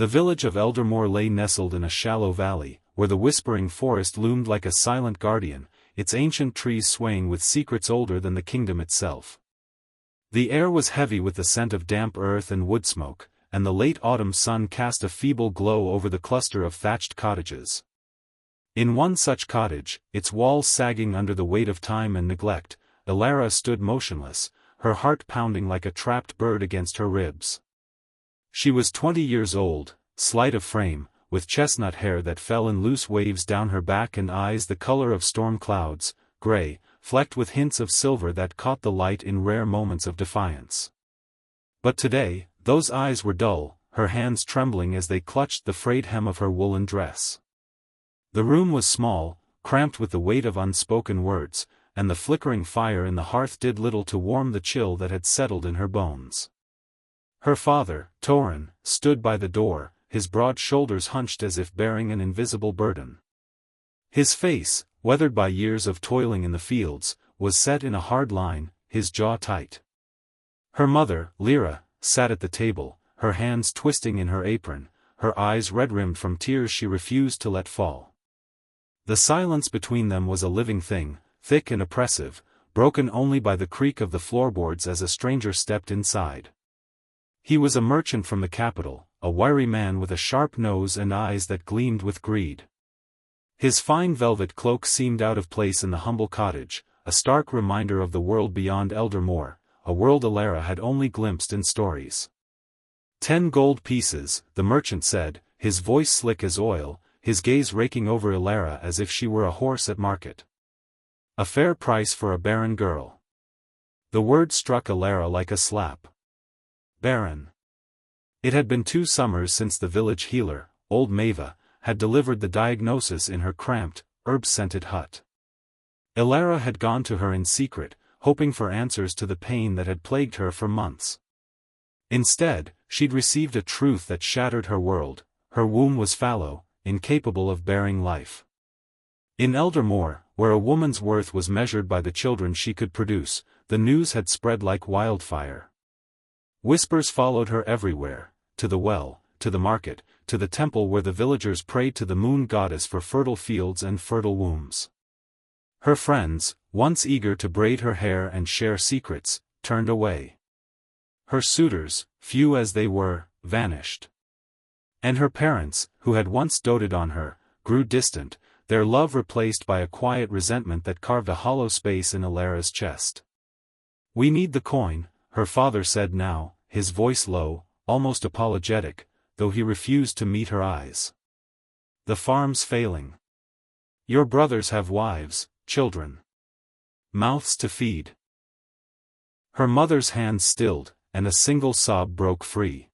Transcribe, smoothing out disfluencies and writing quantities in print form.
The village of Eldermoor lay nestled in a shallow valley, where the whispering forest loomed like a silent guardian, its ancient trees swaying with secrets older than the kingdom itself. The air was heavy with the scent of damp earth and wood smoke, and the late autumn sun cast a feeble glow over the cluster of thatched cottages. In one such cottage, its walls sagging under the weight of time and neglect, Elara stood motionless, her heart pounding like a trapped bird against her ribs. She was 20 years old, slight of frame, with chestnut hair that fell in loose waves down her back and eyes the color of storm clouds, gray, flecked with hints of silver that caught the light in rare moments of defiance. But today, those eyes were dull, her hands trembling as they clutched the frayed hem of her woolen dress. The room was small, cramped with the weight of unspoken words, and the flickering fire in the hearth did little to warm the chill that had settled in her bones. Her father, Thorns, stood by the door, his broad shoulders hunched as if bearing an invisible burden. His face, weathered by years of toiling in the fields, was set in a hard line, his jaw tight. Her mother, Elara, sat at the table, her hands twisting in her apron, her eyes red-rimmed from tears she refused to let fall. The silence between them was a living thing, thick and oppressive, broken only by the creak of the floorboards as a stranger stepped inside. He was a merchant from the capital, a wiry man with a sharp nose and eyes that gleamed with greed. His fine velvet cloak seemed out of place in the humble cottage, a stark reminder of the world beyond Eldermoor, a world Elara had only glimpsed in stories. 10 gold pieces, the merchant said, his voice slick as oil, his gaze raking over Elara as if she were a horse at market. A fair price for a barren girl. The word struck Elara like a slap. Barren. It had been 2 summers since the village healer, old Maeva, had delivered the diagnosis in her cramped, herb-scented hut. Elara had gone to her in secret, hoping for answers to the pain that had plagued her for months. Instead, she'd received a truth that shattered her world: her womb was fallow, incapable of bearing life. In Eldermoor, where a woman's worth was measured by the children she could produce, the news had spread like wildfire. Whispers followed her everywhere, to the well, to the market, to the temple where the villagers prayed to the moon goddess for fertile fields and fertile wombs. Her friends, once eager to braid her hair and share secrets, turned away. Her suitors, few as they were, vanished. And her parents, who had once doted on her, grew distant, their love replaced by a quiet resentment that carved a hollow space in Elara's chest. "We need the coin," her father said now, his voice low, almost apologetic, though he refused to meet her eyes. "The farm's failing. Your brothers have wives, children. Mouths to feed." Her mother's hands stilled, and a single sob broke free.